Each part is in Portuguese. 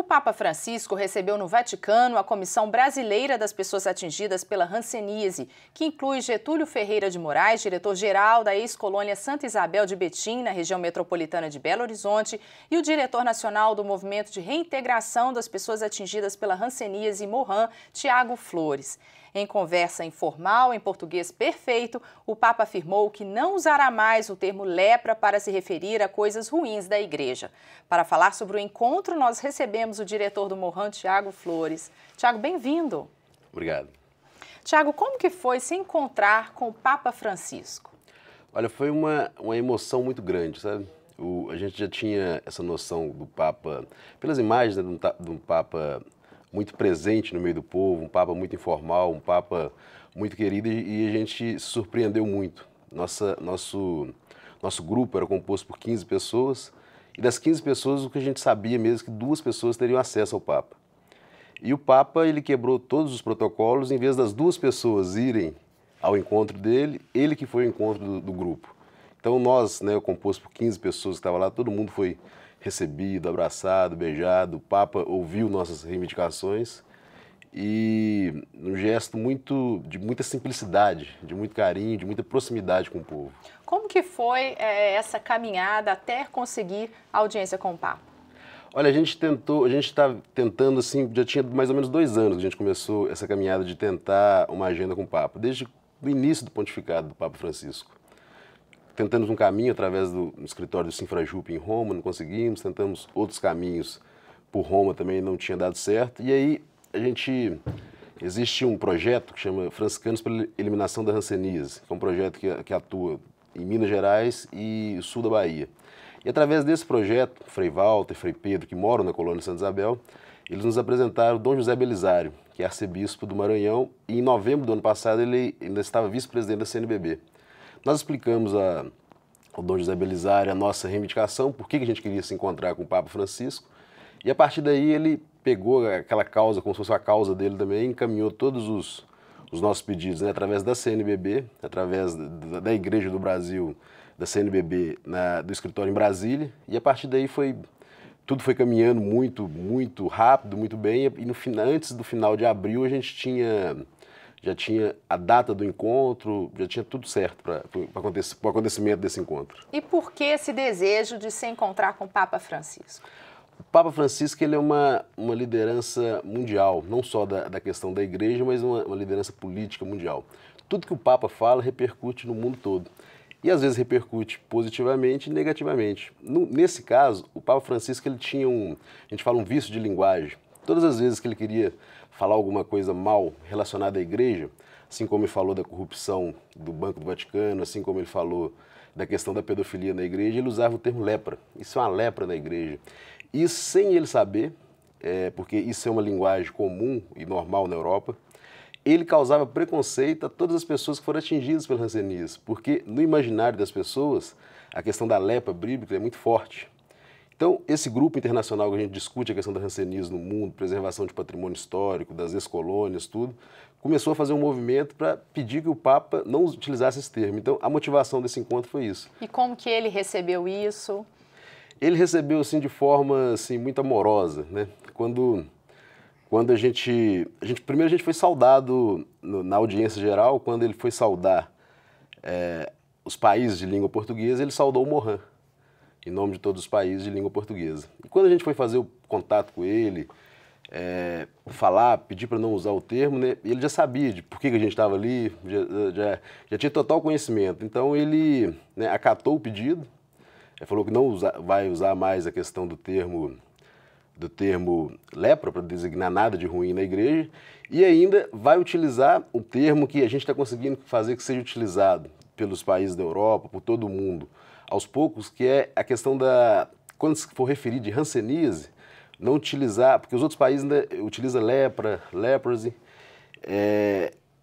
Papa Francisco recebeu no Vaticano a Comissão Brasileira das Pessoas Atingidas pela Hanseníase, que inclui Getúlio Ferreira de Moraes, diretor-geral da ex-colônia Santa Isabel de Betim, na região metropolitana de Belo Horizonte, e o diretor nacional do Movimento de Reintegração das Pessoas Atingidas pela Hanseníase, MORHAN, Tiago Flores. Em conversa informal, em português perfeito, o Papa afirmou que não usará mais o termo lepra para se referir a coisas ruins da Igreja. Para falar sobre o encontro, nós recebemos o diretor do MORHAN, Tiago Flores. Tiago, bem-vindo. Obrigado. Tiago, como que foi se encontrar com o Papa Francisco? Olha, foi uma emoção muito grande, sabe? A gente já tinha essa noção do Papa, pelas imagens, né, de um Papa muito presente no meio do povo, um Papa muito informal, um Papa muito querido, e a gente se surpreendeu muito. Nosso grupo era composto por 15 pessoas, e das 15 pessoas o que a gente sabia mesmo é que 2 pessoas teriam acesso ao Papa. E o Papa, ele quebrou todos os protocolos, em vez das 2 pessoas irem ao encontro dele, ele que foi ao encontro do grupo. Então nós, né, composto por 15 pessoas que estavam lá, todo mundo foi recebido, abraçado, beijado. O Papa ouviu nossas reivindicações e um gesto de muita simplicidade, de muito carinho, de muita proximidade com o povo. Como que foi essa caminhada até conseguir audiência com o Papa? Olha, a gente está tentando, assim, já tinha mais ou menos 2 anos que a gente começou essa caminhada de tentar uma agenda com o Papa, desde o início do pontificado do Papa Francisco. Tentamos um caminho através do escritório do Sinfrajup em Roma, não conseguimos. Tentamos outros caminhos por Roma, também não tinha dado certo. E aí existe um projeto que chama Franciscanos pela Eliminação da Hanseníase, que é um projeto que atua em Minas Gerais e sul da Bahia. E através desse projeto, Frei Walter e Frei Pedro, que moram na colônia Santa Isabel, eles nos apresentaram Dom José Belisário, que é arcebispo do Maranhão, e em novembro do ano passado ele ainda estava vice-presidente da CNBB. Nós explicamos ao Dom José Belisário a nossa reivindicação, por que a gente queria se encontrar com o Papa Francisco, e a partir daí ele pegou aquela causa, como se fosse a causa dele também, encaminhou todos os nossos pedidos, né, através da CNBB, através da Igreja do Brasil, da CNBB, do escritório em Brasília, e a partir daí tudo foi caminhando muito rápido, muito bem, e antes do final de abril a gente já tinha a data do encontro, já tinha tudo certo para o acontecimento desse encontro. E por que esse desejo de se encontrar com o Papa Francisco? O Papa Francisco, ele é uma liderança mundial, não só da questão da igreja, mas uma liderança política mundial. Tudo que o Papa fala repercute no mundo todo. E às vezes repercute positivamente e negativamente. Nesse caso, o Papa Francisco ele tinha a gente fala um vício de linguagem. Todas as vezes que ele queria falar alguma coisa mal relacionada à igreja, assim como ele falou da corrupção do Banco do Vaticano, assim como ele falou da questão da pedofilia na igreja, ele usava o termo lepra. Isso é uma lepra na igreja. E sem ele saber, porque isso é uma linguagem comum e normal na Europa, ele causava preconceito a todas as pessoas que foram atingidas pela hanseníase, porque no imaginário das pessoas, a questão da lepra bíblica é muito forte. Então, esse grupo internacional que a gente discute a questão da hanseníase no mundo, preservação de patrimônio histórico, das ex-colônias, tudo, começou a fazer um movimento para pedir que o Papa não utilizasse esse termo. Então, a motivação desse encontro foi isso. E como que ele recebeu isso? Ele recebeu, assim, de forma, assim, muito amorosa, né? Quando primeiro a gente foi saudado na audiência geral, quando ele foi saudar os países de língua portuguesa, ele saudou o MORHAN, em nome de todos os países de língua portuguesa. E quando a gente foi fazer o contato com ele, pedir para não usar o termo, né, ele já sabia de por que a gente estava ali, já tinha total conhecimento. Então ele, né, acatou o pedido, falou que não vai usar mais a questão do termo lepra para designar nada de ruim na igreja, e ainda vai utilizar o termo que a gente está conseguindo fazer que seja utilizado pelos países da Europa, por todo o mundo, aos poucos, que é a questão quando se for referir de hanseníase, não utilizar, porque os outros países ainda utilizam lepra, leprosy.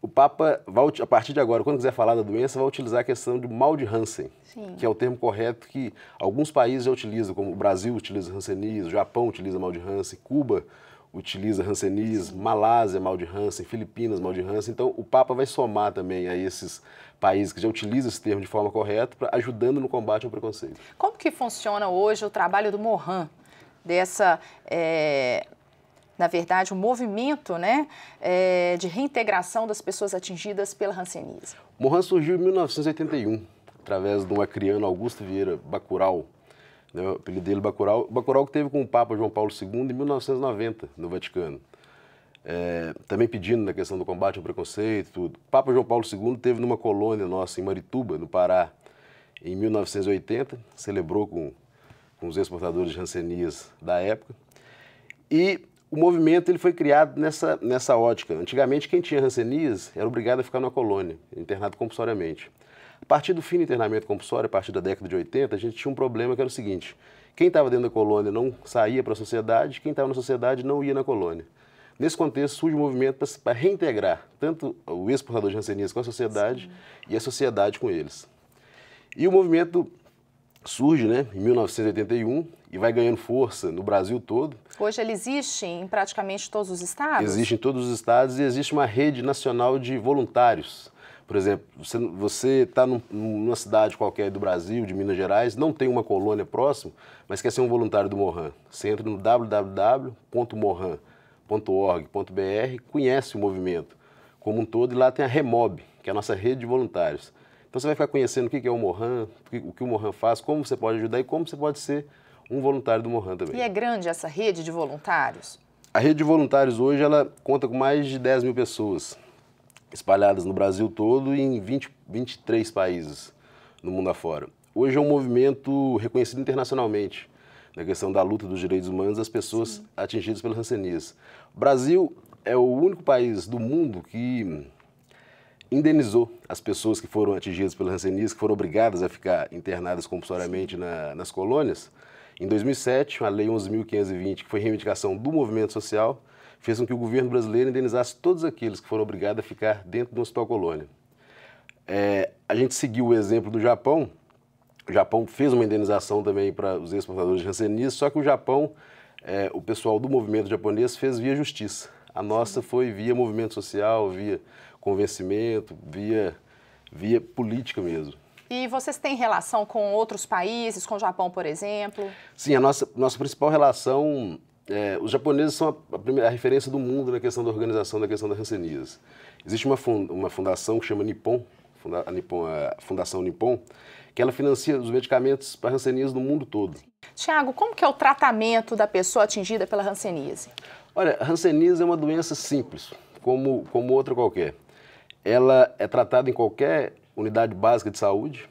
O Papa, a partir de agora, quando quiser falar da doença, vai utilizar a questão do mal de Hansen, sim, que é o termo correto que alguns países já utilizam, como o Brasil utiliza hanseníase, o Japão utiliza mal de Hansen, Cuba utiliza hanseníase, Malásia mal de Hansen, Filipinas mal de Hansen. Então o Papa vai somar também a esses países que já utilizam esse termo de forma correta, ajudando no combate ao preconceito. Como que funciona hoje o trabalho do MORHAN, dessa na verdade, um movimento, né, de reintegração das pessoas atingidas pela hanseníase? O Mohan surgiu em 1981, através de um acriano, Augusto Vieira Bacurau, né, o apelido dele Bacurau. Bacurau que teve com o Papa João Paulo II em 1990, no Vaticano. Também pedindo na questão do combate ao preconceito, tudo. O Papa João Paulo II teve numa colônia nossa em Marituba, no Pará, em 1980, celebrou com os ex-portadores de hanseníase da época. E o movimento ele foi criado nessa ótica. Antigamente, quem tinha hanseníase era obrigado a ficar numa colônia, internado compulsoriamente. A partir do fim do internamento compulsório, a partir da década de 80, a gente tinha um problema que era o seguinte: quem estava dentro da colônia não saía para a sociedade, quem estava na sociedade não ia na colônia. Nesse contexto, surge um movimento para reintegrar tanto o ex-portador de hanseníase com a sociedade e a sociedade com eles. E o movimento surge, né, em 1981 e vai ganhando força no Brasil todo. Hoje ele existe em praticamente todos os estados? Existe em todos os estados e existe uma rede nacional de voluntários. Por exemplo, você está numa cidade qualquer do Brasil, de Minas Gerais, não tem uma colônia próxima, mas quer ser um voluntário do Mohan. Você entra no www.mohan.org.br, conhece o movimento como um todo e lá tem a Remob, que é a nossa rede de voluntários. Então você vai ficar conhecendo o que é o Mohan, o que o Mohan faz, como você pode ajudar e como você pode ser um voluntário do Mohan também. E é grande essa rede de voluntários? A rede de voluntários hoje ela conta com mais de 10 mil pessoas, espalhadas no Brasil todo e em 23 países no mundo afora. Hoje é um movimento reconhecido internacionalmente na questão da luta dos direitos humanos das pessoas atingidas pela hanseníase. O Brasil é o único país do mundo que indenizou as pessoas que foram atingidas pela hanseníase, que foram obrigadas a ficar internadas compulsoriamente nas colônias. Em 2007, a Lei 11.520, que foi reivindicação do movimento social, fez com que o governo brasileiro indenizasse todos aqueles que foram obrigados a ficar dentro do hospital colônia. A gente seguiu o exemplo do Japão. O Japão fez uma indenização também para os ex-portadores de hanseníase, só que o Japão, o pessoal do movimento japonês fez via justiça. A nossa foi via movimento social, via convencimento, via política mesmo. E vocês têm relação com outros países, com o Japão, por exemplo? Sim, a nossa principal relação, os japoneses são a referência do mundo na questão da organização da questão da hanseníase. Existe uma fundação que chama Nippon, a Fundação Nippon, que ela financia os medicamentos para hanseníase no mundo todo. Tiago, como que é o tratamento da pessoa atingida pela hanseníase? Olha, a hanseníase é uma doença simples, como outra qualquer. Ela é tratada em qualquer unidade básica de saúde,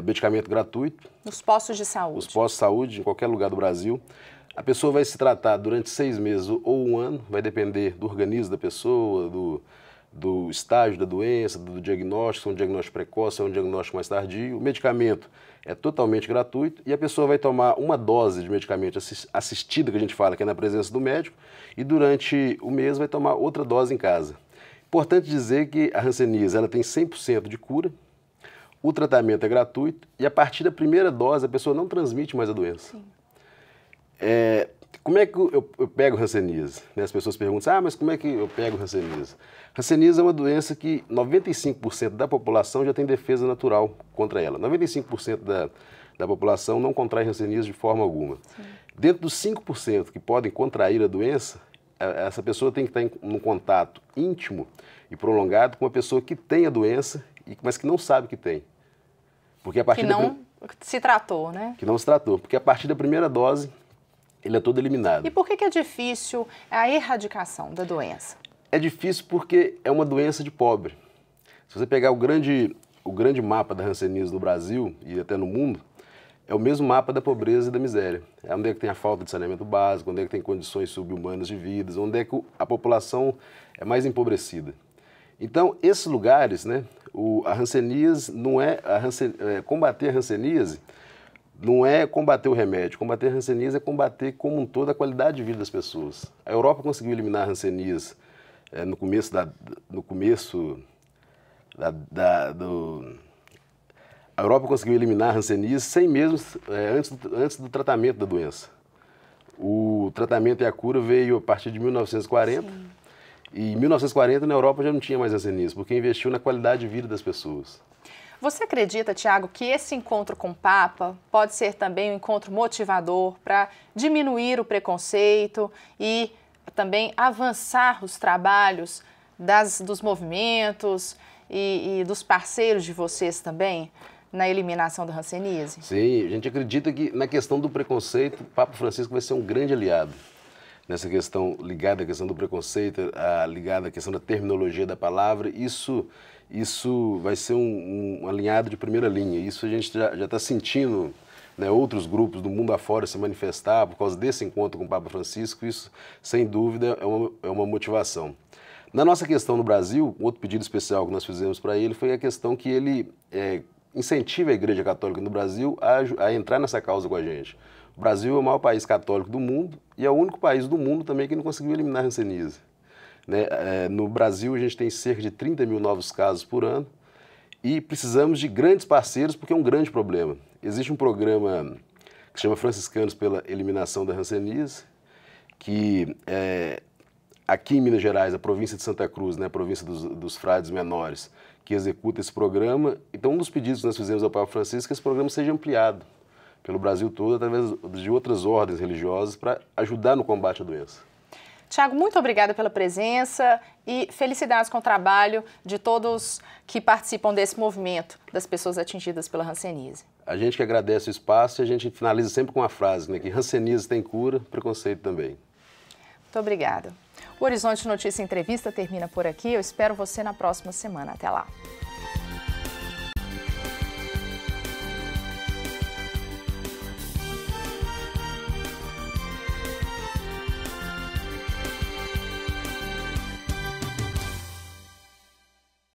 medicamento gratuito. Nos postos de saúde? Nos postos de saúde, em qualquer lugar do Brasil. A pessoa vai se tratar durante 6 meses ou 1 ano, vai depender do organismo da pessoa, do estágio da doença, do diagnóstico, se é um diagnóstico precoce, se é um diagnóstico mais tardio. O medicamento é totalmente gratuito e a pessoa vai tomar uma dose de medicamento assistida, que a gente fala, que é na presença do médico, e durante o mês vai tomar outra dose em casa. Importante dizer que a hanseníase ela tem 100% de cura, o tratamento é gratuito e a partir da primeira dose a pessoa não transmite mais a doença. Sim. Como é que eu pego hanseníase? As pessoas perguntam, mas como é que eu pego hanseníase? Hanseníase é uma doença que 95% da população já tem defesa natural contra ela. 95% da população não contrai hanseníase de forma alguma. Sim. Dentro dos 5% que podem contrair a doença, essa pessoa tem que estar em um contato íntimo e prolongado com uma pessoa que tem a doença, mas que não sabe que tem. Porque a partir se tratou, né? Que não se tratou, porque a partir da primeira dose, ele é todo eliminado. E por que é difícil a erradicação da doença? É difícil porque é uma doença de pobre. Se você pegar o grande mapa da hanseníase no Brasil e até no mundo, é o mesmo mapa da pobreza e da miséria. É onde é que tem a falta de saneamento básico, onde é que tem condições subhumanas de vida, onde é que a população é mais empobrecida. Então, esses lugares, né, a hanseníase não é... combater a hanseníase não é combater o remédio. Combater a hanseníase é combater como um todo a qualidade de vida das pessoas. A Europa conseguiu eliminar a hanseníase no começo A Europa conseguiu eliminar a hanseníase sem mesmo, antes do tratamento da doença. O tratamento e a cura veio a partir de 1940. Sim. E em 1940 na Europa já não tinha mais hanseníase, porque investiu na qualidade de vida das pessoas. Você acredita, Tiago, que esse encontro com o Papa pode ser também um encontro motivador para diminuir o preconceito e também avançar os trabalhos dos movimentos e dos parceiros de vocês também na eliminação da hanseníase? Sim, a gente acredita que na questão do preconceito, o Papa Francisco vai ser um grande aliado. Nessa questão ligada à questão do preconceito, ligada à questão da terminologia da palavra, isso vai ser um alinhado de primeira linha. Isso a gente já está sentindo, né, outros grupos do mundo afora se manifestar por causa desse encontro com o Papa Francisco. Isso, sem dúvida, é uma motivação. Na nossa questão no Brasil, outro pedido especial que nós fizemos para ele foi a questão que ele incentive a Igreja Católica no Brasil a entrar nessa causa com a gente. O Brasil é o maior país católico do mundo e é o único país do mundo também que não conseguiu eliminar a hanseníase. Né? No Brasil, a gente tem cerca de 30 mil novos casos por ano e precisamos de grandes parceiros porque é um grande problema. Existe um programa que se chama Franciscanos pela Eliminação da Hanseníase, que aqui em Minas Gerais, a província de Santa Cruz, né, a província dos frades menores, que executa esse programa. Então, um dos pedidos que nós fizemos ao Papa Francisco é que esse programa seja ampliado pelo Brasil todo, através de outras ordens religiosas, para ajudar no combate à doença. Tiago, muito obrigada pela presença e felicidades com o trabalho de todos que participam desse movimento das pessoas atingidas pela hanseníase. A gente que agradece o espaço e a gente finaliza sempre com uma frase, né, que hanseníase tem cura, preconceito também. Muito obrigada. O Horizonte Notícia Entrevista termina por aqui. Eu espero você na próxima semana. Até lá.